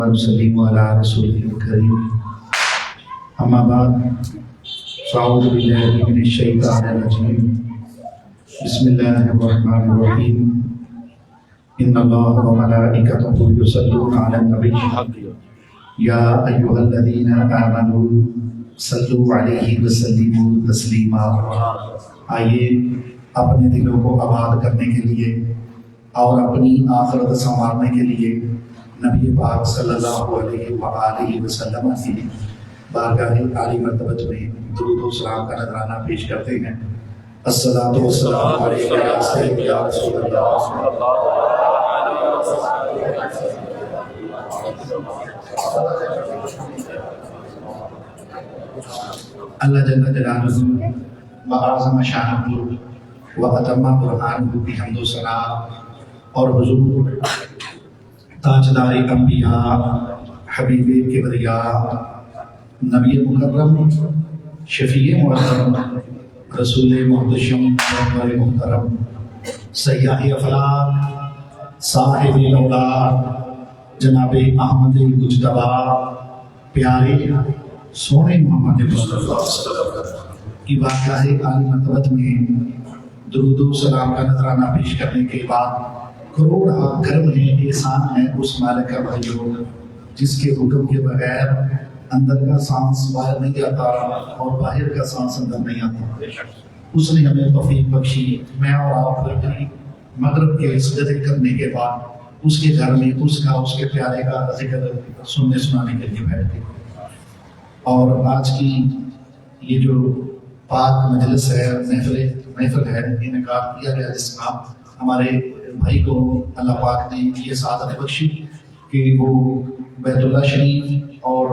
وسلم على رسوله الكريم أما بعد فأعوذ بالله من الشيطان الرجيم بسم الله الرحمن الرحيم إن الله وملائكته يصلون على النبي يا أيها الذين آمنوا صلوا عليه وسلموا تسلیما۔ آئیے اپنے دلوں کو آباد کرنے کے لیے اور اپنی آخرت سنوارنے کے لیے نبی پاک صلی اللہ علیہ وآلہ وسلم کی بارگاہ عالی مرتبت میں درود و سلام کا نذرانہ پیش کرتے ہیں۔ الصلاۃ والسلام علیک یا سیدی یا رسول اللہ۔ اللہ جل جلالہ و اعظم شانہ و اتم برہانہ کی حمد و ثنا اور حضور تاجدار انبیاء حبیب کبریاء نبی مکرم شفیع معظم رسول محتشم پیغمبر محترم سیاح افلاک صاحب الاولاد جناب احمد مجتبیٰ پیارے سونے محمد مصطفیٰ کی بارگاہ عالی مرتبت میں درود و سلام کا نذرانہ پیش کرنے کے بعد کروڑ کرم ہے، احسان ہے اس مالک کا بھائیوں جس کے حکم کے بغیر اندر کا سانس باہر نہیں آتا اور باہر کا سانس اندر نہیں آتا۔ اس نے ہمیں توفیق بخشی، میں اور آپ مغرب کے سجدے کرنے کے بعد اس کے گھر میں اس کے پیارے کا ذکر سننے سنانے کے لیے بیٹھ گئے۔ اور آج کی یہ جو پاک مجلس ہے، محفل ہے، انعقاد کیا گیا جس کا ہمارے بھائی کو اللہ پاک نے یہ سعادت بخشی کہ وہ بیت اللہ شریف اور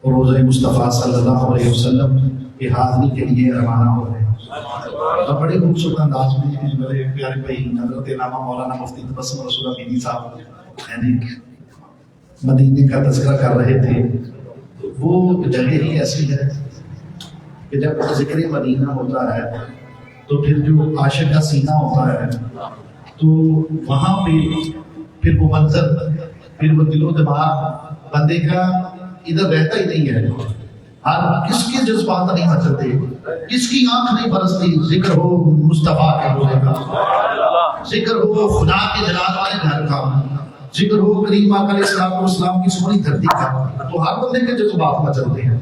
روضہ مصطفیٰ صلی اللہ علیہ وسلم کی حاضری کے لیے روانہ ہو رہے ہیں۔ تو بڑے خوبصورت انداز میں بڑے پیارے بھائی حضرت علامہ مولانا مفتی تبسم رسول امینی صاحب مدینے کا تذکرہ کر رہے تھے۔ وہ جگہ ہی ایسی ہے کہ جب ذکر مدینہ ہوتا ہے تو پھر جو عاشق کا سینہ ہوتا ہے تو وہاں پہ پھر وہ منظر، پھر وہ دل و دماغ بندے کا ادھر رہتا ہی نہیں ہے۔ ہر کس کے جذبات نہیں مچلتے، کس کی آنکھ نہیں برستی۔ ذکر ہو مصطفیٰ کے روزے کا، ذکر ہو خدا کے جلال والے گھر کا، ذکر ہو کریم آقا علیہ السلام کی سونی دھرتی کا، تو ہر بندے کے جذبات مچلتے ہیں۔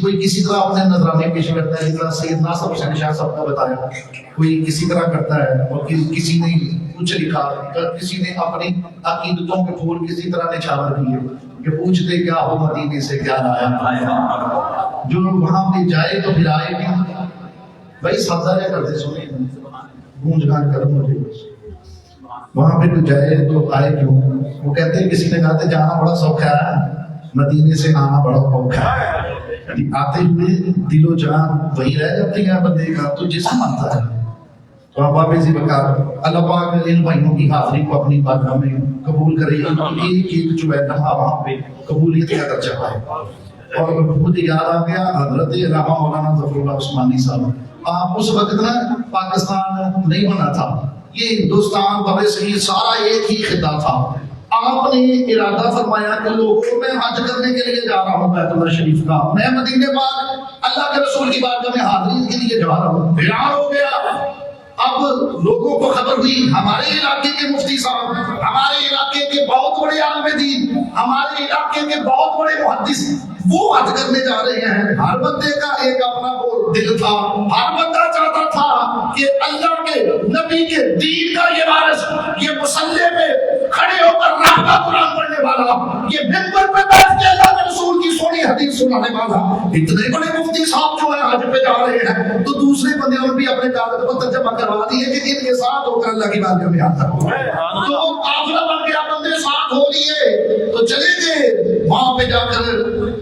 کوئی کسی طرح اپنے نظرانے پیش کرتا ہے، جس طرح سید ناصر حسین شاہ صاحب نے بتایا، کوئی کسی طرح کرتا ہے، اور کسی نے کچھ لکھا، کسی نے اپنی عقیدتوں کے پھول کسی طرح نچھاور کیے کہ پوچھتے کیا ہو مدینے سے کیا لایا۔ جو وہاں پہ جائے تو پھر آئے کیوں؟ بھائی سازا کرتے سنے گونج گان کر مجھے، وہاں پہ تو جائے تو آئے کیوں؟ وہ کہتے ہیں کسی نے کہا تھا جانا بڑا سوکھا ہے، مدینے سے آنا بڑا اوکھا ہے۔ آتے ہوئے دل و جان وہی رہ جاتی ہے بندے کا، تو جسم آتا ہے۔ تو آپ واپسی بکار اللہ پاک ان بھائیوں کی حاضری کو اپنی بارگاہ میں قبول کرے، ایک ایک جو ہے لمحہ وہاں پہ قبولیت کا درجہ پائے۔ اور مجھے یاد آ گیا حضرت علامہ مولانا ظفر اللہ عثمانی صاحب، آپ اس وقت نا پاکستان نہیں بنا تھا، یہ ہندوستان بر صغیر سارا ایک ہی خطہ تھا۔ آپ نے ارادہ فرمایا کہ لوگوں میں حج کرنے کے لیے جا رہا ہوں بیت اللہ شریف کا، میں مدینے پاک اللہ کے رسول کی بارگاہ میں حاضری کے لیے جا رہا ہوں۔ اعلان ہو گیا، اب لوگوں کو خبر ہوئی، ہمارے علاقے کے مفتی صاحب، ہمارے علاقے کے بہت بڑے عالم دین، ہمارے علاقے کے بہت بڑے محدث وہ حج کرنے جا رہے ہیں۔ ہر بندے کا ایک اپنا وہ دل تھا، ہر بندہ چاہتا تھا کہ اللہ کے نبی کے دین کا یہ وارث، یہ مصلی پہ کھڑے ہو کر رب کا قرآن پڑھنے والا، یہ منبر پہ بیٹھ کے اللہ کے رسول کی سونی حدیث سنانے والا، اتنے بڑے مفتی صاحب جو ہے حج پہ جا رہے ہیں، تو دوسرے بندے اور بھی اپنے کاغذ پتر جمع کروا دیے کہ ان کے ساتھ ہو کر اللہ کی بارگاہ میں آتا ہوں۔ تو قافلہ بن گیا، بندے ساتھ ہو لیے تو چلے گئے وہاں پہ جا کر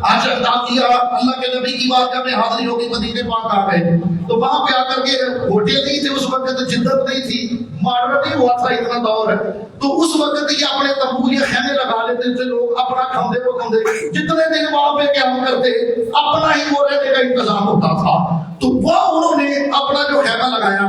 حج ادا کیا، اللہ کے نبی کی بارگاہ میں حاضری ہو گئی، مدینے پاک آ گئے۔ تو وہاں پہ آ کر کے ہوٹل نہیں تھے اس وقت، جدت نہیں تھی، ماڈرن نہیں ہوا تھا اتنا دور ہے، تو اس وقت یہ اپنے تمبو یا خیمے لگا لیتے تھے لوگ، اپنا کھاندے وہ کھاندے، جتنے دن وہاں پہ قیام کرتے اپنا ہی وہ رہنے کا انتظام ہوتا تھا۔ تو وہ انہوں نے اپنا جو خیمہ لگایا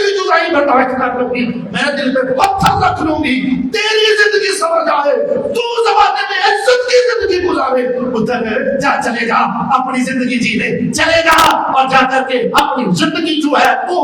تیری جدائی برداشت کر لوں گی، میں دل پہ پتھر رکھ لوں گی، تیری زندگی سمجھ آئے، تو زمانے میں عزت کی زندگی گزارے، ادھر جا چلے جا اپنی زندگی جی لے، چلے جا اور جا کر کے اپنی زندگی جو ہے وہ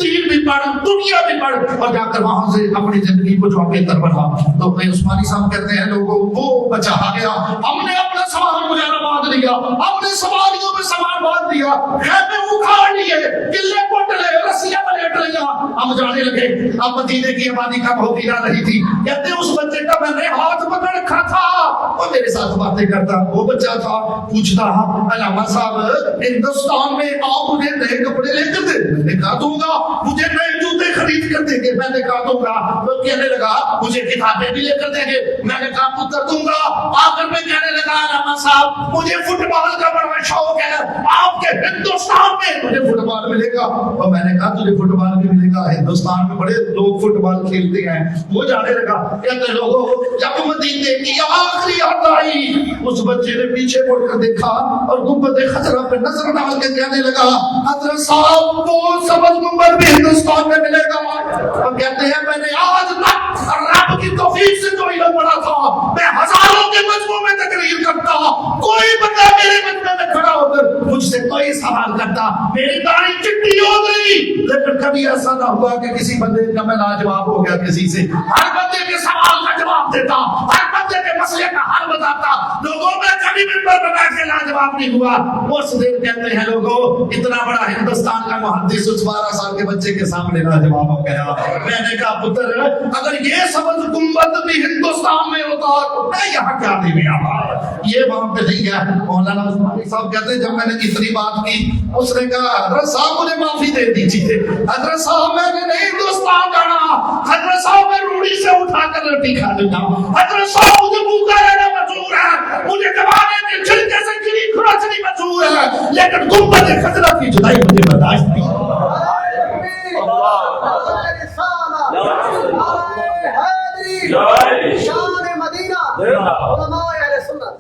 دین بھی پڑھ دنیا بھی پڑھ اور جا کر وہاں سے اپنی زندگی کو جو بہتر بنا۔ تو میں عثمانی صاحب کہتے ہیں لوگوں وہ بچا آ گیا، ہم نے اپنا سامان مجھے باندھ لیا، اپنے سواریوں میں سامان باندھ دیا، خیمے اکھاڑ لیے، قلعے کوٹ لے، رسیاں پلٹ لیا، ہم جانے لگے۔ اب مدینے کی آبادی کم ہوتی جا رہی تھی، کہتے اس بچے کا میں نے ہاتھ پکڑ رکھا تھا، وہ میرے ساتھ باتیں کرتا، وہ بچہ تھا، پوچھتا علامہ صاحب ہندوستان میں آپ مجھے نئے کپڑے لے کر دیں؟ میں نے کہا دوں گا۔ مجھے نئے جوتے خرید کر دیں گے؟ میں نے کہا دوں گا۔ وہ کہنے لگا مجھے کتابیں بھی لے کر دیں گے؟ میں نے کہا پتر دوں گا۔ آخر میں کہنے لگا علامہ صاحب مجھے فٹ بال کا بڑا شوق ہے، آپ کے ہندوستان میں مجھے فٹ بال ملے گا؟ اور میں نے کہا تجھے فٹ بال بھی ملے گا، ہندوستان میں بڑے لوگ فٹ بال کھیلتے ہیں۔ وہ جانے لگا، کہتے لوگوں جب مدینے کی آخری یاد آئی، اس بچے نے پیچھے مڑ کر دیکھا اور گنبد خضرا پہ نظر ڈال کے کہنے لگا حضرت صاحب وہ سبز گنبد بھی ہندوستان میں ملے گا۔ اور کہتے ہیں میں نے آج تک رب کی توفیق سے جو علم پڑھا تھا، میں ہزاروں کے مجموعوں میں تقریر کرتا، کوئی بندہ میرے مجموعے میں کھڑا ہو کر مجھ سے کوئی سوال کرتا، میری داڑھی چٹی ہو گئی، لیکن کبھی ایسا نہ ہوا کہ کسی بندے کا میں لاجواب ہو گیا کسی سے۔ ہر بندے کے سوال کا جواب دیتا، ہر بندے کے مسئلے کا حل بتاتا، لوگوں میں کبھی ممبر بنا کے لاجواب نہیں ہوا۔ اس دن کہتے ہیں لوگوں اتنا بڑا ہندوستان کا محدث اس 12 سال کے بچے کے سامنے لاجواب ہو گیا۔ میں نے کہا پتر اگر یہ سبز گنبد بھی ہندوستان میں ہوتا تو میں یہاں کیا دے میں آتا، یہ وہاں پہ نہیں ہے۔ مولانا عثمانی صاحب کہتے ہیں جب میں نے اتنی بات کی، اس نے کہا حضرت صاحب مجھے معافی دے دیجیے، حضرت صاحب میں نے نہیں ہندوستان جانا، حضرت صاحب میں روڑی سے اٹھا کر روٹی کھا لوں، حضرت صاحب مجھے بھوکا رہنا منظور ہے، مجھے زمانے کے چھلکے سے گری کھرچنی منظور ہے، لیکن گنبد خضرا کی جدائی مجھے برداشت نہیں۔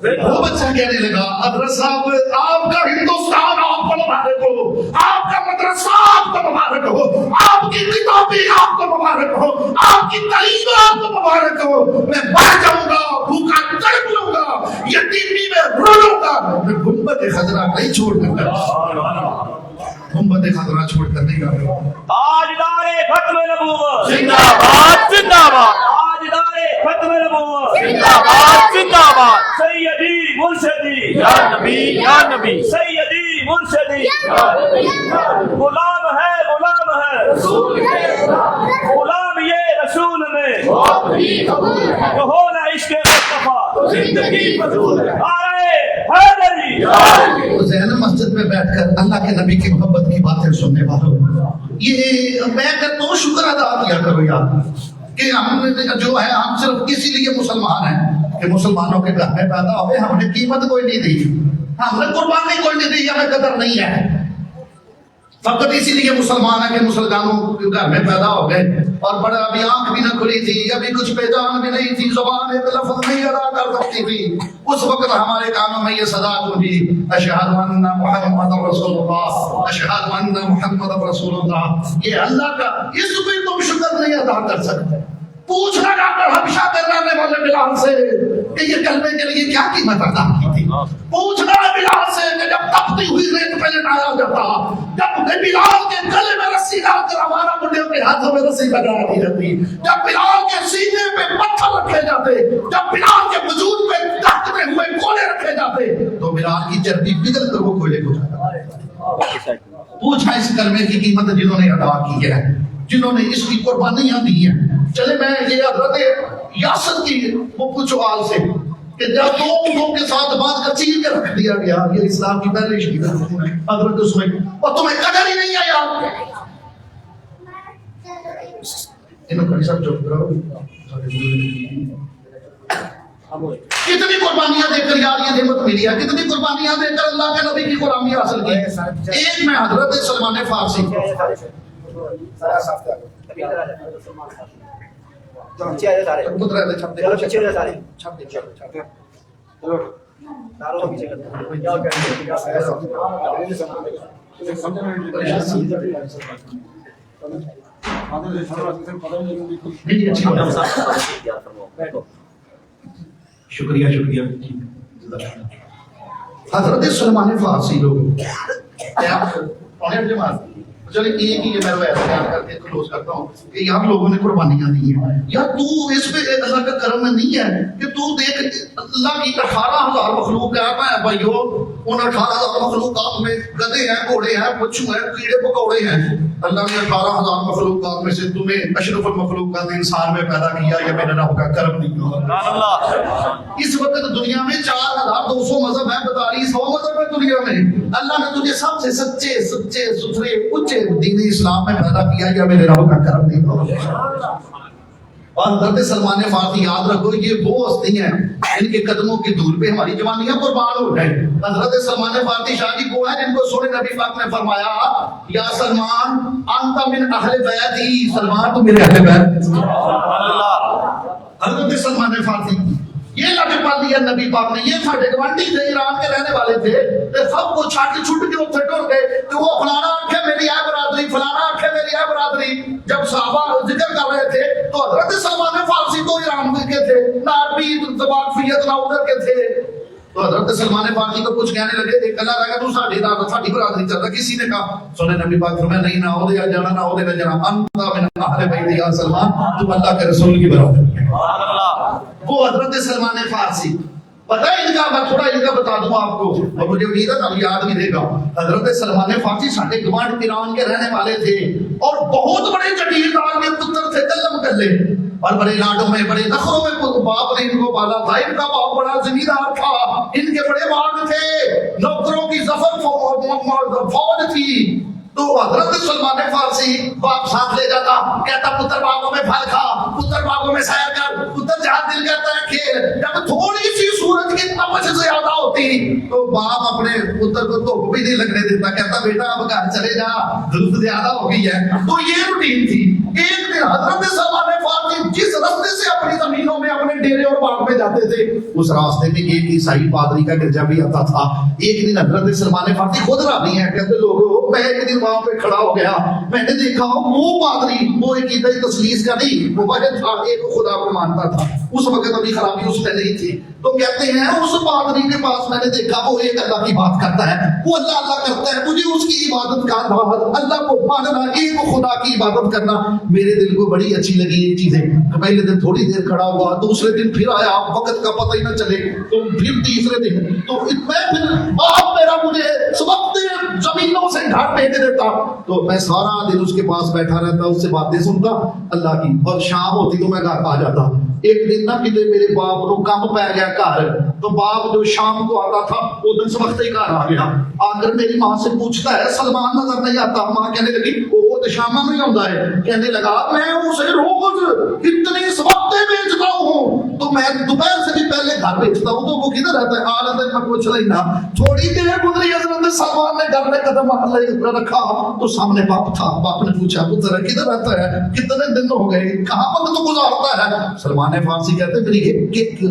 وہ بچہ کہنے لگا حضرت صاحب آپ کا ہندوستان آپ کو مبارک ہو، آپ کا مدرسہ آپ کو مبارک ہو، آپ کی کتابیں آپ کو مبارک ہو، آپ کی تعلیم آپ کو مبارک ہو، میں بڑھ جاؤں گا، بھوکا تڑپ لوں گا، یتیمی میں رو لوں گا، میں گنبد خضرا نہیں چھوڑ کر گنبد خضرا چھوڑ کر نہیں گا۔ تاجدار ختم نبوت زندہ باد زندہ باد، تاجدار ختم نبوت زندہ باد زندہ باد، سیدی مرشدی یا نبی یا نبی، سیدی مرشدی غلام ہے غلام یہ رسول میں جو ہو نہ عشق مصطفیٰ زندگی فضول ہے۔ آئے حیدری ذہن مسجد میں بیٹھ کر اللہ کے نبی کی محبت کی باتیں سننے والوں، یہ میں کہتا ہوں شکر ادا کیا کرو یار کہ ہم جو ہے ہم صرف اسی لیے مسلمان ہیں کہ مسلمانوں کے گھر میں پیدا ہوئے، ہم نے قیمت کوئی نہیں دی، ہم نے قربانی کوئی نہیں دی، ہمیں قدر نہیں ہے، فقط اسی لیے مسلمان ہے کہ مسلمانوں کے گھر میں پیدا ہو گئے اور بڑا ابھی آنکھ بھی نہ کھلی تھی، ابھی کچھ پہچان بھی نہیں تھی، زبان ایک لفظ نہیں ادا کر سکتی تھی، اس وقت ہمارے کانوں میں یہ صدا گونجی اشہد ان محمد رسول اللہ، اشہد ان محمد رسول اللہ۔ یہ اللہ کا، اس پہ تم شکر نہیں ادا کر سکتے۔ پوچھنا ڈاکٹر حبشہ کرانے والے بلال سے کہ یہ کلمے کے لیے کیا قیمت ادا کی تھی، پوچھنا بلال سے کہ جب تپتی ہوئی ریت پہ لٹایا جاتا، جب بلال کے گلے میں رسی ڈال کر ہمارا منڈیوں کے ہاتھوں میں رسی لگا دی جاتی، جب بلال کے سینے پہ پتھر رکھے جاتے، جب بلال کے وجود پہ دہتے ہوئے کولے رکھے جاتے تو بلال کی چربی پگھل کر وہ کولے کو جاتا۔ پوچھا اس کلمے کی قیمت جنہوں نے ادا کی ہے، جنہوں نے اس کی قربانیاں دی ہیں۔ چلے میں یہ حضرت یاسر کی وہ پوچھو آل سے کہ جب دو اونٹوں کے ساتھ باندھ کر چیر کے رکھ دیا گیا، یہ اسلام کی پہلی شریعت ہے حضرت اس میں، اور تمہیں قدر ہی نہیں آیا۔ انہوں کہیں سب چپ کرو، کتنی قربانیاں دے کر یار یہ نعمت ملی ہے، کتنی قربانیاں دے کر اللہ کے نبی کی غلامی حاصل کی۔ ایک میں حضرت سلمان فارسی نہیں اچھی بات ہے. شکریہ شکریہ. حضرت سلمان فارسی لوگ چلے ایک ہی میں بیان کر کے کلوز کرتا ہوں کہ یار لوگوں نے قربانیاں دی ہیں. یار تو اس پہ اللہ کا کرم نہیں ہے کہ تو دیکھ اللہ کی 18,000 مخلوق ہے بھائیو. ان 18,000 مخلوقات میں گدھے ہیں, گھوڑے ہیں, بچھو ہیں, کیڑے پکوڑے ہیں. اللہ نے 18,000 مخلوقات میں سے تمہیں اشرف المخلوقات انسان میں پیدا کیا. یہ میرے رب کا کرم نہیں ہوگا. اس وقت دنیا میں 4,200 مذہب ہیں, 4200 مذہب ہے دنیا میں. اللہ نے تجھے سب سے سچے ستھرے اونچے دین اسلام میں پیدا کیا. یا میرے رب کا کرم نہیں ہوگا. اور حضرت سلمان فارسی یاد رکھو یہ وہ ہستی ہیں ان کے قدموں کی دھول پہ ہماری جوانیاں قربان ہو جائیں. حضرت سلمان فارسی شاہ جی وہ ہیں جن کو سونے نبی پاک نے فرمایا یا سلمان انت من اہل بیتی. سلمان تو میرے اہل بیت. حضرت سلمان فارسی یہ لفظ پڑھ دیا نبی پاک نے. یہ ساڈے گوانڈی تھے, ایران کے رہنے والے تھے, تے سب کو چھٹ کے اتنے ٹر گئے کہ وہ فلانا آنکھے میری ہے برادری, فلانا آنکھے میری ہے برادری. جب صحابہ ذکر کر رہے تھے تو حضرت سلمان فارسی تو ایران کے تھے, نہ عربی واقفیت نہ ادھر کے تھے. تو حضرت سلمان فارسی کو کچھ کہنے لگے, ایک اللہ رہا تو ساڈی برادری چل رہا. کسی نے کہا سونے نبی پاک فرمایا نہیں نہ ہو دے جانا, نہ ہو دے جانا. انت من اہل بیت یا سلمان, تم اللہ کے رسول کی برادری ہے. وہ حضرت سلمان فارسی پتہ ہے ان کا, میں تھوڑا ان کا بتا دوں آپ کو اور مجھے امید ہے آپ یاد بھی دے گا. حضرت سلمان فارسی ساڈے گوانڈ ایران کے رہنے والے تھے اور بہت بڑے جگیردار کے پتر تھے, کلم کلے, اور بڑے لاڈوں میں بڑے نخروں میں باپ نے ان کو پالا تھا. ان کا باپ بڑا زمیندار تھا, ان کے بڑے باغ تھے, نوکروں کی ظفر فوج تھی. تو حضرت سلمان فارسی باپ ساتھ لے جاتا, کہتا پتر باغوں میں پھل کھا, پتر باغوں میں سیر کر, پتر جہاں دل کرتا ہے کھیل. جب تھوڑی سی سورج کی تپش زیادہ ہوتی تو باپ اپنے پتر کو دھوپ بھی نہیں لگنے دیتا, کہتا بیٹا اب گھر چلے جا, دھوپ زیادہ ہو گئی ہے. تو یہ روٹین تھی. ایک دن حضرت سلمان فارسی جس راستے سے اپنی زمینوں میں اپنے ڈیرے اور باغ میں جاتے تھے اس راستے میں ایک عیسائی پادری کا گرجا بھی آتا تھا. ایک دن حضرت سلمان فارسی خود راضی ہیں, کہتے لوگوں میں ایک دن وہاں پہ کھڑا ہو گیا, میں نے دیکھا وہ پادری وہ ایک عیدی تسلیس کا نہیں, وہ واحد تھا, ایک خدا کو مانتا تھا. اس وقت ابھی خرابی اس میں نہیں تھی. تو کہتے ہیں اس پادری کے پاس میں نے دیکھا وہ ایک اللہ کی بات کرتا ہے, وہ اللہ اللہ کرتا ہے. مجھے اس کی عبادت کا اللہ کو ماننا, ایک خدا کی عبادت کرنا میرے دل کو بڑی اچھی لگی یہ چیزیں. پہلے دن تھوڑی دیر کھڑا ہوا, دوسرے دن پھر آیا, وقت کا پتہ ہی نہ چلے, تو پھر تیسرے دن تو میں پھر باپ میرا مجھے وقت زمینوں سے گھر بھیج دیتا. تو میں سارا دن اس کے پاس بیٹھا رہتا, اس سے باتیں سنتا اللہ کی, اور شام ہوتی تو میں گھر آ جاتا. ایک دن نہ کدے میرے باپ کو کم پی گیا گھر, تو باپ جو شام کو آتا تھا وہ دن سے وقت ہی گھر آ گیا. آ کر میری ماں سے پوچھتا ہے سلمان نظر نہیں آتا. ماں کہنے لگی وہ تو شام میں آتا ہے. کہنے لگا میں اسے روز اتنی سبقتے بیچتا ہوں, تو میں دوپہر سے بھی پہلے گھر بیچتا ہوں, تو وہ کدھر رہتا ہے؟ آ رہتا ہے, میں پوچھ رہی نا. تھوڑی دیر گزری حضرت سلمان نے گھر میں قدم رکھا تو سامنے باپ تھا. باپ نے پوچھا پتر کدھر رہتا ہے, کتنے دن ہو گئے, کہاں پر تو گزارتا ہے؟ سلمان فارسی کہتے میری ایک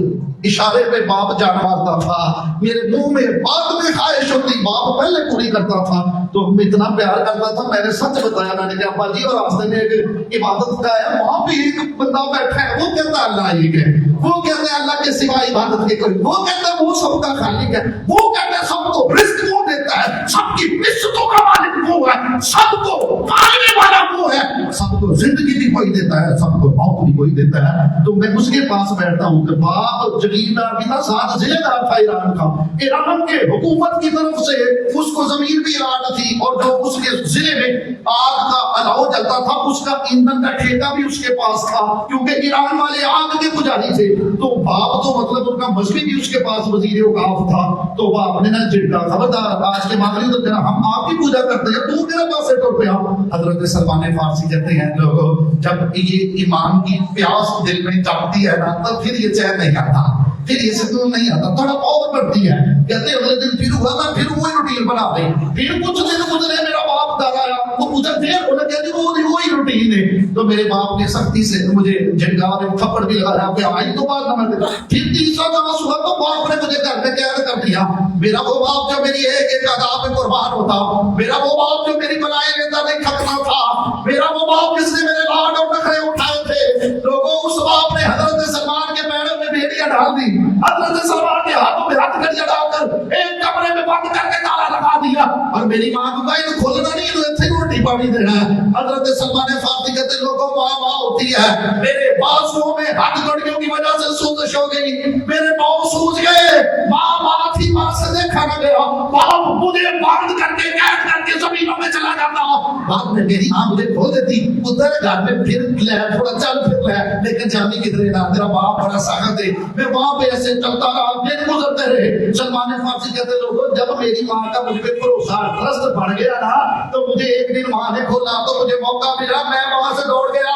اشارے پہ باپ جان مارتا تھا, میرے منہ میں بعد میں خواہش ہوتی, باپ پہلے پوری کرتا تھا. تو اتنا پیار کرتا تھا, میں نے سچ بتایا. میں نے کہا ابا جی اور راستے میں ایک عبادت کا ہے, وہاں بھی ایک بندہ بیٹھا ہے, وہ کہتا ہے اللہ ایک ہے, وہ کہتے ہیں اللہ کے سوا عبادت کے کوئی, وہ کہتا ہے وہ سب کا خالق ہے, وہ کہتا ہے سب کو رزق وہ دیتا ہے, سب کی قسطوں کا مالک وہ ہے, سب کو پالنے والا وہ ہے, سب کو زندگی بھی کوئی دیتا ہے, سب کو موت بھی کوئی دیتا ہے. تو میں اس کے پاس بیٹھتا ہوں کہ باپ جگیردار بھی تھا, ساتھ ذمہ دار تھا ایران کا. ایران کے حکومت کی طرف سے اس کو زمین بھی الاٹ تھی, اور جو اس کے ضلع میں آگ کا الاؤ جلتا تھا اس کا ایندھن کا ٹھیکہ بھی اس کے پاس تھا, کیونکہ ایران والے آگ کے پجاری تھے. تو باپ تو مطلب ان کا مذہبی بھی اس کے پاس وزیر اوقاف تھا. تو باپ نے نہ جھڑکا, خبردار آج کے بعد تو ہم آپ کی پوجا کرتے ہیں, تو میرے پاس سے ٹر پہ آؤ. حضرت سلمان فارسی کہتے ہیں لوگوں جب یہ ایمان کی پیاس دل میں جاگتی ہے نا, تب پھر یہ چین نہیں آتا, پھر یہ سکون نہیں آتا, تھوڑا پاور بڑھتی ہے. کہتے ہیں اگلے دن پھر ہوا نا, پھر وہی روٹین بنا دیں. پھر کچھ دن گزرے, میرا باپ گھر آیا, وہ مجھے پھر انہیں کہتے وہی روٹین ہے. تو میرے باپ نے سختی سے مجھے جھٹکا اور تھپڑ بھی لگایا کہ آج تو بات نہ میں. پھر تیسرا دفعہ صبح تو باپ نے مجھے گھر میں قید کر دیا. میرا وہ باپ جو میری ایک ادا پہ قربان ہوتا, میرا وہ باپ جو میری بنائے لیتا نہیں کھتنا تھا, میرا وہ میری ماں کو کہا یہ کھولنا نہیں ہے تھے روٹی پانی دینا ہے. حضرت سلمان فارسی کہتے لوگوں ماں ہوتی ہے. میرے بازوؤں میں ہڈ گوڑیوں کی وجہ سے سوزش ہو گئی, میرے پاؤں سوج گئے. ماں تھی, ماں سے دیکھا نہ گیا. باپ مجھے بند کر کے قید کر کے زمینوں میں چلا جاتا. بعد میں میری ماں مجھے کھول دیتی, ادھر گھر میں پھر لے تھوڑا چل پھر لے, لیکن جامی کدھر نہ. تیرا باپ بڑا سخت ہے. میں وہاں پہ ایسے چلتا رہا, دن گزرتے رہے. سلمان فارسی کہتے لوگوں جب میری ماں کا مجھ پہ بھروسہ ٹرسٹ بڑھ گیا نا, تو مجھے ایک دن ماں نے کھولا تو مجھے موقع ملا, میں وہاں سے دوڑ گیا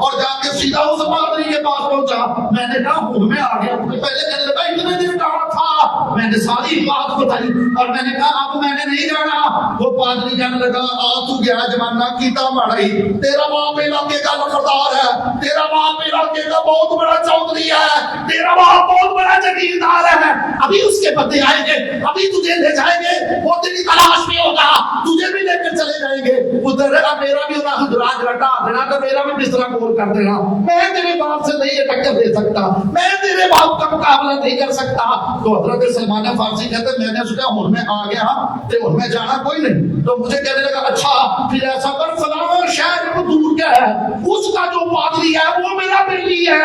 اور جا کے سیدھا اس پادری کے پاس پہنچا. میں نے کہا ہوں میں آ گیا. پہلے کہنے لگا اتنے دن کہاں تھا, میں نے ساری بات بتائی اور میں نے کہا اب میں نے نہیں جانا. وہ پادری کہنے لگا آ تو گیا زمانہ کیتا مڑائی, تیرا باپ علاقے کا لفردار ہے, تیرا باپ علاقے کا بہت بڑا چودھری ہے, تیرا باپ بہت بڑا جگیردار ہے. ابھی اس کے بندے آئیں گے, ابھی تجھے لے جائیں گے, وہ تیری تلاش میں ہوگا, تجھے بھی لے کر چلے جائیں گے. ادھر میرا بھی راج رٹا دینا تو میرا بھی بستر گول کر دینا. میں تیرے باپ سے نہیں ٹکر دے سکتا, میں تیرے باپ کا مقابلہ نہیں کر سکتا. تو حضرت سلمان فارسی کہتے میں نے اس کا ہن میں آ گیا تو ہن میں جانا کوئی نہیں. تو مجھے کہنے لگا اچھا پھر ایسا کر فلاں شہر کو دور کیا ہے, اس کا جو پادری ہے وہ میرا بیلی ہے,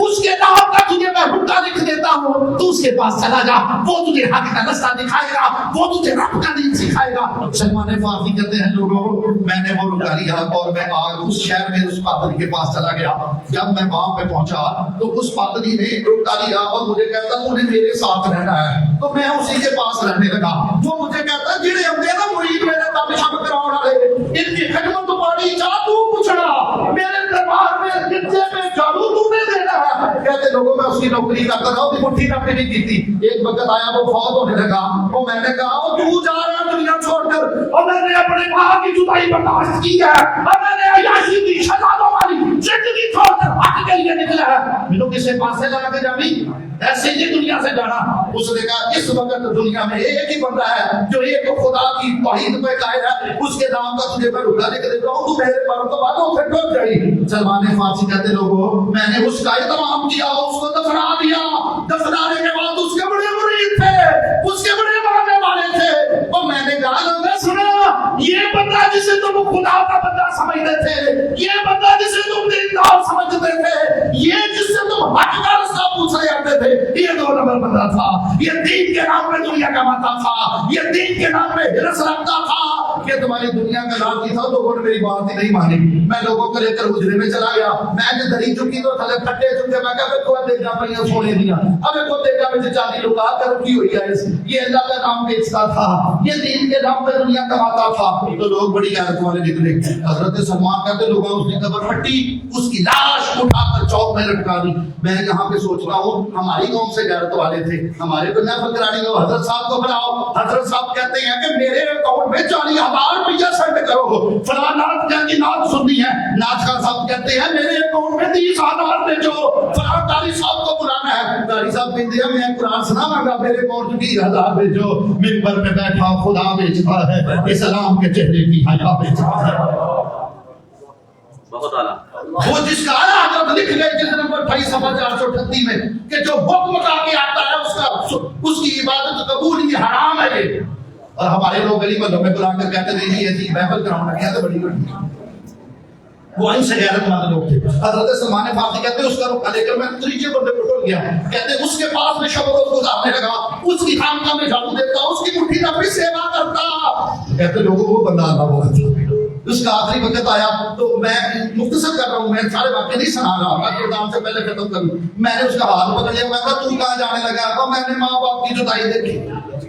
اس کے نام کا تجھے میں حکم لکھ دیتا ہوں, تو اس کے پاس چلا جا, وہ تجھے حق کا رستہ دکھائے گا, وہ تجھے رب کا دین سکھائے گا. سلمان فارسی کہتے ہیں لوگوں میں نے وہ رکا لیا اور میں آج اس شہر میں اس پادری کے پاس چلا گیا. جب میں وہاں پہ پہنچا تو اس پادری نے رکا لیا اور مجھے کہتا انہیں میرے ساتھ رہنا ہے. تو میں اسی کے پاس رہنے لگا. وہ مجھے کہتا جڑے ہم نا مرید میرے تابع شب کراؤ والے ان کی خدمت پاڑی جا تو پوچھنا میرے دربار میں جتنے میں جادو تو نے دینا ہے. کہتے لوگوں میں اس کی نوکری کرتا رہا, اس کی مٹھی نہ بھی نہیں کی تھی. ایک وقت آیا وہ فوت ہونے لگا. وہ میں نے کہا وہ تو جا رہا دنیا چھوڑ کر, اور میں نے اپنے ماں کی جدائی برداشت کی ہے, اور میں نے عیاشی کی شہزادوں والی زندگی چھوڑ کر حق کے لیے نکلا ہے. میرے کسے پاسے لگا کے جامی ایسے ہی دنیا سے جانا. اس نے کہا اس وقت دنیا میں ایک ہی بندہ ہے جو ایک خدا کی توحید پہ قائل ہے, اس کے نام کا تجھے میں رکا لے کے دیتا ہوں, تو میرے پر تو باتوں سے ڈر جائے. سلمان فارسی کہتے لوگوں میں نے اس کا اہتمام کیا, اس کو دفنا دیا. دفنانے کے بعد اس کے بڑے مرید تھے, اس کے بڑے ماننے والے تھے, اور میں نے کہا لوگوں سنا یہ بندہ جسے تم خدا کا بندہ سمجھتے تھے, یہ بندہ جسے تم دیندار سمجھتے تھے, یہ جس سے تم حق کا رستہ پوچھ رہے آتے تھے, یہ 2 نمبر بندہ تھا. یہ دین کے نام پہ دنیا کماتا تھا, یہ دین کے نام پہ ہرس رکھتا تھا. کہ تمہاری دنیا کا نام کی تھا, لوگوں نے میری بات ہی نہیں مانی. میں لوگوں کو لے کر حجرے میں چلا گیا. میں نے دری چکی تو تھلے پھٹے چکے. میں کہا تو دیکھا پڑیاں سونے دیا, ابھی کو دیکھا مجھے چاندی لکا کر کی ہوئی ہے. یہ اللہ کا نام بیچتا تھا, یہ دین کے نام پہ دنیا کماتا تھا. تو لوگ بڑی غیرت والے نکلے. حضرت سلمان کہتے لوگوں اس نے قبر پھٹی, اس کی لاش اٹھا کر چوک میں لٹکا دی. میں یہاں پہ سوچ رہا ہوں ہماری قوم سے غیرت والے تھے, ہمارے کو نہ فکرانی ہو, حضرت صاحب کو بلاؤ. حضرت صاحب کہتے ہیں کہ میرے اکاؤنٹ میں 40,000 روپیہ سینڈ کرو, فلاں نعت جن کی نعت سننی ہے. نعت خان صاحب کہتے ہیں میرے اکاؤنٹ میں 30,000 بھیجو, فلاں قاری صاحب کو بلانا ہے. قاری صاحب کہتے ہیں میں قرآن سناواں گا, میرے اکاؤنٹ میں 20,000 بھیجو. منبر پہ بیٹھا خدا بیچتا ہے, اسلام کے چہرے کی حیا بیچتا ہے. بہت اعلیٰ. وہ جس کا آیا حضرت لکھ گئے جلد نمبر 28 صفحہ 438 میں کہ جو حکم کا کے آتا ہے اس کی عبادت قبول ہی حرام ہے. یہ اور ہمارے لوگ گلی محلوں میں بلا کر کہتے ہیں نہیں ایسی بائبل کراؤں لگیا تو بڑی بڑی وہ ان سے غیرت مند لوگ تھے. حضرت سلمان فارسی کہتے ہیں اس کا رخ لے کر میں تریجے بندے کو ٹول گیا. کہتے ہیں اس کے پاس میں شب و روز گزارنے لگا, اس کی خانقاہ میں جھاڑو دیتا, اس کی مٹھی نہ بھی سیوا کرتا. کہتے لوگوں وہ بندہ اللہ والا تھا. اس کا آخری وقت آیا تو میں مختصر کر رہا ہوں, میں سارے واقعے نہیں سنا رہا, میں پروگرام سے پہلے ختم کروں. میں نے اس کا ہاتھ پکڑ لیا, میں کہا تم کہاں جانے لگا؟ میں نے ماں باپ کی جدائی دیکھی,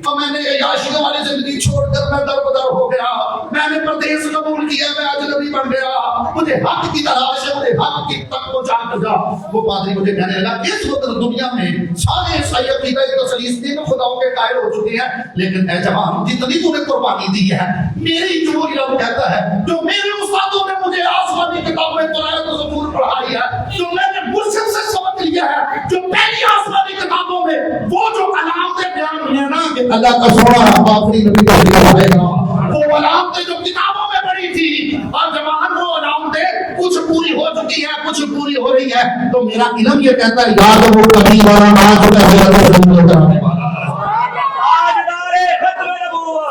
تو میں نے عیاشیوں والی زندگی چھوڑ کر میں دربدر ہو گیا. میں نے پردیس قبول کیا, میں اجنبی بن گیا. مجھے حق کی تلاش ہے, مجھے حق کی تک پہنچا دیا. وہ پادری مجھے کہنے لگا اس وقت دنیا میں سارے عیسائی عقیدہ تسلیس تین خداؤں کے قائل ہو چکے ہیں, لیکن اے جوان جتنی تو نے قربانی دی ہے, میری جو رب کہتا ہے, جو میرے استادوں نے مجھے آسمانی کتابیں قرآن و زبور پڑھائی ہے, جو میں نے مرشد سے سبق لیا ہے, جو پہلی آسمانی کتابوں میں وہ جو علامتیں بیان ہوئی ہیں نا کہ اللہ کا سونا آخری نبی کا دیا ہے, وہ علامتیں جو کتابوں میں پڑھی تھی, اور جوان وہ علامتیں کچھ پوری ہو چکی ہیں, کچھ پوری ہو رہی ہے. تو میرا علم یہ کہتا ہے یاد وہ کبھی والا ناز ہوتا ہے آج دارے ختم نبوت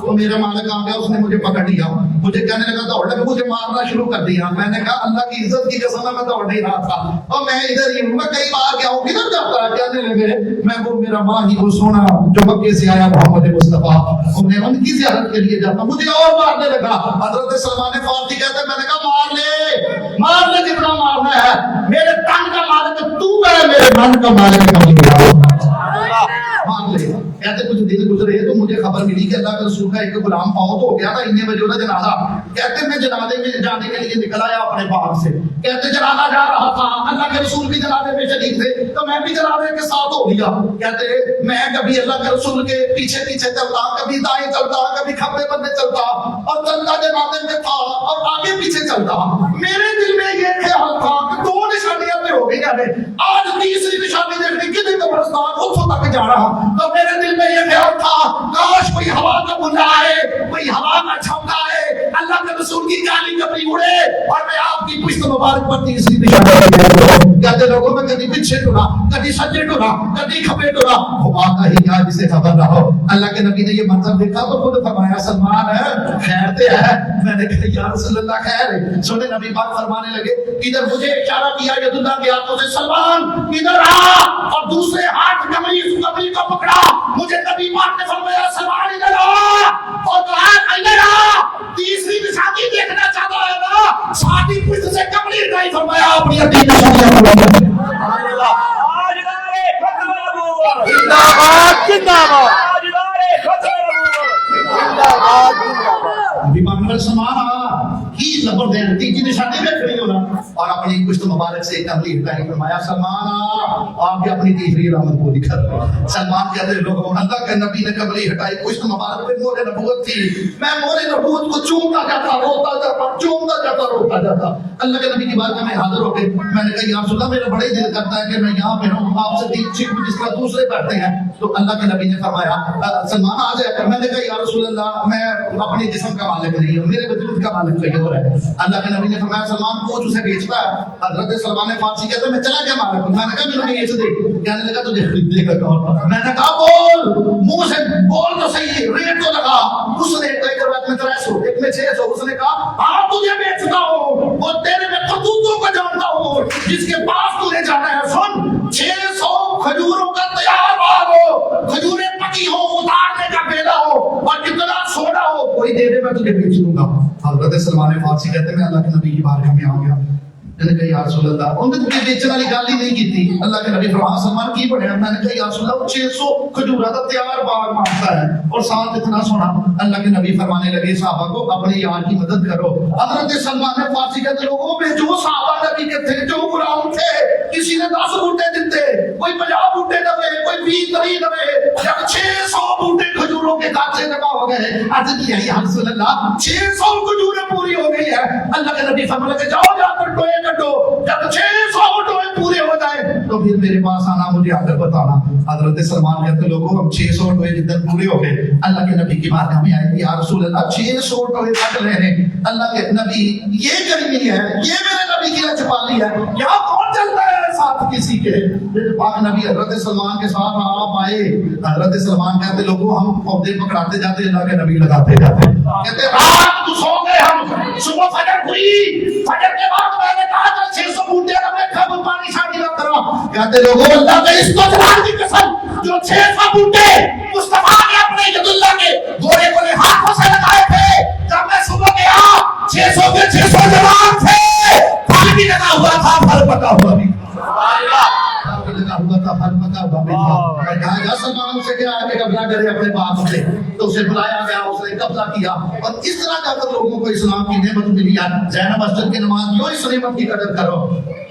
تو میرا مالک آ گیا, اس نے مجھے پکڑ لیا, مجھے کہنے لگا دوڑ لگا, مجھے مارنا شروع کر دیا. میں نے کہا اللہ کی عزت کی قسم ہے میں دوڑ نہیں رہا تھا, اور میں ادھر ہی ہوں, میں کئی بار گیا ہوں, کدھر جاتا ہے. کہنے لگے میں وہ میرا ماں ہی وہ سونا جو مکے سے آیا محمد مصطفیٰ, میں ان کی زیارت کے لیے جاتا. مجھے اور مارنے لگا. حضرت سلمان فارسی کہتے ہیں میں نے کہا مار لے جتنا مارنا ہے, میرے تن کا مالک تو ہے, میرے من کا مالک مان لے. کہتے کچھ دن گزرے تو مجھے خبر ملی کہ اللہ کے رسول کا ایک غلام فوت ہو گیا تھا, اتنے بجے ہوتا جنازہ. کہتے میں جنازے میں جانے کے لیے نکل آیا اپنے باغ سے. کہتے جنازہ جا رہا تھا, اللہ کے رسول بھی جنازے میں شریک تھے, تو میں بھی جنازے کے ساتھ ہو گیا. کہتے میں کبھی اللہ کے رسول کے پیچھے پیچھے چلتا, کبھی دائیں چلتا, کبھی کھبے بندے چلتا, اور چلتا جنازے میں تھا اور آگے پیچھے چلتا. میرے دل میں یہ خیال تھا کہ 2 نشانیاں ہو گئی ہیں, آج تیسری نشانی دیکھنے کی قبرستان اتوں تک جا رہا. تو میرے دل میں یہ خیال تھا کاش کوئی ہوا کا بندہ آئے, کوئی ہوا کا چھونکا آئے, اللہ کے رسول کی کالی کپڑی اڑے اور میں آپ کی پشت مبارک پر تیسری نشانی. کہتے لوگوں میں کبھی پیچھے ٹورا, کبھی سجے ٹورا, کبھی کھبے ٹورا, ہوا کا ہی کیا جسے خبر نہ ہو. اللہ کے نبی نے یہ منظر دیکھا تو خود فرمایا سلمان ہے خیر تے ہے. میں نے کہا یا رسول اللہ خیر ہے. سنے نبی پاک فرمانے لگے ادھر مجھے اشارہ کیا ید اللہ کے ہاتھوں سے, سلمان ادھر آ, اور دوسرے ہاتھ کمری کو پکڑا. مجھے نبی پاک نے فرمایا سلمان ادھر آ, اور تو ادھر آ. تیسری نشانی دیکھنا چاہتا ہے نا, ساتھی پشت سے کمری ہٹائی. فرمایا اپنی اپنی نشانیاں زندہ باد زندہ باد سلمان کی زبردست تیسری نشانی میں کھڑی ہونا اور اپنی پشت مبارک سے کمری ہٹائی. فرمایا سلمان آپ بھی اپنی تیسری علامت کو دکھا دو. سلمان کہتے لوگوں اللہ کے نبی نے کمری ہٹائی, پشت مبارک پہ مور نبوت تھی. میں مور نبوت کو چومتا جاتا, روتا جاتا, چومتا جاتا, روتا جاتا. اللہ کے نبی کی بارگاہ میں حاضر ہو گئے. میں نے کہا یا رسول اللہ میرا بڑے دل کرتا ہے کہ میں یہاں پہ ہوں, آپ سے تین چیک جس طرح دوسرے بیٹھتے ہیں. تو اللہ کے نبی نے فرمایا سلمان آ جائے. میں نے کہا یا رسول اللہ میں اپنے جسم کا مالک نہیں ہوں, میرے وجود کا مالک کوئی اور ہے. اللہ کے نبی نے فرمایا سلمان کو اسے بیچتا ہے. حضرت سلمان فارسی کہتے ہیں میں چلا گیا مالک. میں نے کہا مجھے بیچ دے. کہنے لگا تجھے خریدنے کا کون. میں نے کہا بول, منہ سے بول تو صحیح, ریٹ تو لگا. اس نے ایک روایت میں 300, ایک میں 600. اس نے کہا ہاں تجھے بیچتا ہوں, وہ تیرے میں کرتوتوں کو جانتا ہوں, جس کے پاس تجھے جانا ہے. سن 600 کھجوروں کا تیار باغ ہو, کھجوریں پکی ہو, اتارنے کا بیلا ہو, اور اتنا سونا ہو, کوئی دے دے میں تجھے بیچ دوں گا. حضرت سلمان فارسی کہتے ہیں میں اللہ کے نبی کی بارگاہ میں آ گیا. میں نے کہا یا رسول اللہ, ان نے مجھے بیچنے والی گل ہی نہیں کی تھی. اللہ کے نبی فرمایا سلمان کی بڑھیا. میں نے کہا یا رسول اللہ 600 کھجورا کا تیار باغ مانگتا ہے اور ساتھ اتنا سونا. اللہ کے نبی فرمانے لگے صحابہ کو اپنے یار کی مدد کرو. حضرت سلمان فارسی کہتے لوگوں میں جو صحابہ نبی کے تھے, جو غلام تھے, کسی نے 10 بوٹے دیتے, کوئی 50 بوٹے دے, کوئی 20 30 دے. جب 600 بوٹے کھجوروں کے کاچے جمع ہو گئے, عرض کیا یا رسول اللہ 600 کھجوریں پوری ہو گئی ہے. اللہ کے نبی فرمانے لگے جاؤ جا کر ٹوئے کٹو, جب 600 ٹوئے پورے ہو جائے تو پھر میرے پاس آنا, مجھے آ کر بتانا. حضرت سلمان کہتے لوگوں ہم 600 ٹوئے جتنے پورے ہو گئے, اللہ کے نبی کی بات ہمیں آئے یا رسول اللہ 600 ٹوئے کٹ رہے ہیں. اللہ کے نبی یہ کریمی ہے, یہ میرے نبی کی رچپالی ہے, یہاں کون چلتا ہے ساتھ کسی کے. پاک نبی حضرت سلمان کے ساتھ آپ آئے. حضرت سلمان کہتے لوگوں ہم پودے پکڑاتے جاتے, اللہ کے نبی لگاتے جاتے. کہتے رات تو سو گئے ہم, صبح فجر ہوئی, فجر کے بعد میں نے کہا 600 بوٹے میں کب پانی شادی نہ کرا. کہتے لوگوں اللہ کے استغفار کی قسم جو 600 بوٹے مصطفیٰ نے اپنے ید اللہ کے گھوڑے کو ہاتھوں سے لگائے تھے, جب میں صبح گیا 600 کے 600 جوان تھے, پھل بھی لگا ہوا تھا, پھل پکا ہوا بھی لگا ہوا تھا, پھل پکا ہوا بھی تھا. میں کہا یا سلمان سے کیا ہے کہ قبضہ کرے اپنے باپ سے, تو اسے بلایا گیا, اس نے قبضہ کیا, اور اس طرح جا کر لوگوں کو اسلام کی نعمت ملی ہے. زینب مسجد کی نماز کیوں اس نعمت کی قدر کرو,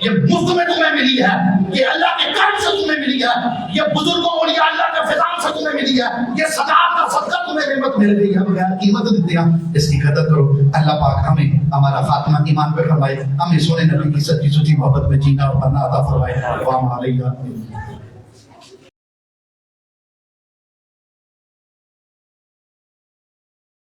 یہ مفت میں تمہیں ملی ہے, یہ اللہ کے کرم سے تمہیں ملی ہے, یہ بزرگوں اور یہ اللہ کے فضل سے تمہیں ملی ہے, یہ صداقت کا صدقہ تمہیں نعمت مل گئی ہے, بغیر قیمت دیا اس کی قدر کرو. اللہ پاک ہمیں ہمارا خاتمہ ایمان پہ فرمائے, ہمیں سونے نبی کی سچی سچی محبت میں جینا اور بننا عطا فرمائے. وعلیکم